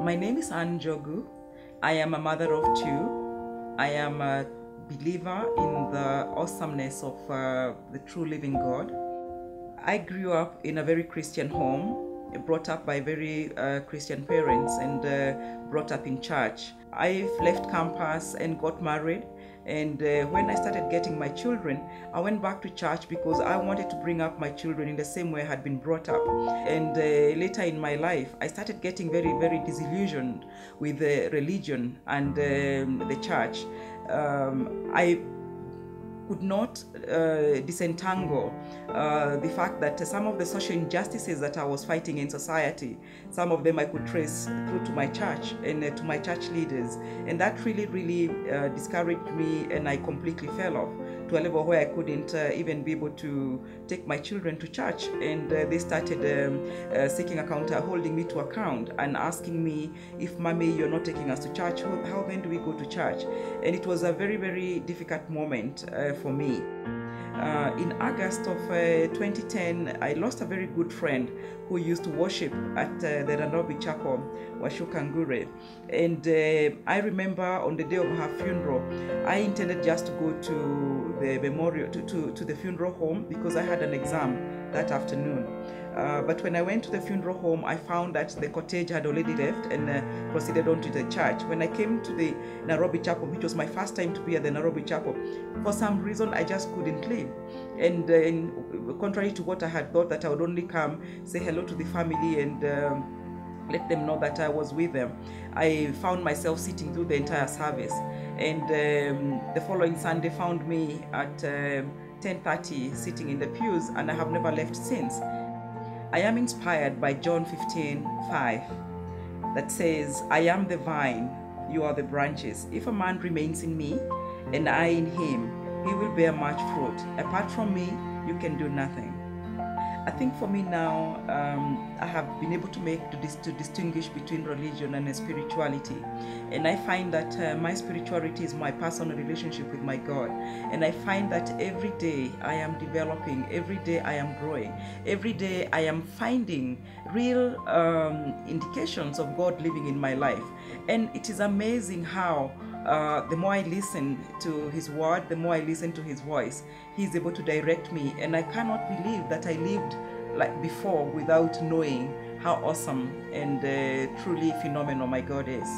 My name is Njogu. I am a mother of two. I am a believer in the awesomeness of the true living God. I grew up in a very Christian home, brought up by very Christian parents and brought up in church. I left campus and got married, and when I started getting my children, I went back to church because I wanted to bring up my children in the same way I had been brought up. And later in my life, I started getting very, very disillusioned with religion and the church. I could not disentangle the fact that some of the social injustices that I was fighting in society, some of them I could trace through to my church and to my church leaders. And that really, really discouraged me, and I completely fell off to a level where I couldn't even be able to take my children to church. And they started seeking account, holding me to account and asking me, if mommy, you're not taking us to church, how then do we go to church? And it was a very, very difficult moment for me. In August of 2010, I lost a very good friend who used to worship at the Nairobi Chapel, Washukangure. And I remember on the day of her funeral, I intended just to go to the memorial, to the funeral home, because I had an exam that afternoon. But when I went to the funeral home, I found that the cortege had already left and proceeded on to the church. When I came to the Nairobi Chapel, which was my first time to be at the Nairobi Chapel, for some reason I just couldn't leave. And contrary to what I had thought, that I would only come, say hello to the family and let them know that I was with them, I found myself sitting through the entire service. And the following Sunday found me at 10:30 sitting in the pews, and I have never left since. I am inspired by John 15:5 that says, I am the vine, you are the branches. If a man remains in me and I in him, he will bear much fruit. Apart from me, you can do nothing. I think for me now, I have been able to distinguish between religion and spirituality. And I find that my spirituality is my personal relationship with my God. And I find that every day I am developing, every day I am growing, every day I am finding real indications of God living in my life. And it is amazing how the more I listen to His word, the more I listen to His voice, He is able to direct me. And I cannot believe that I lived like before without knowing how awesome and truly phenomenal my God is.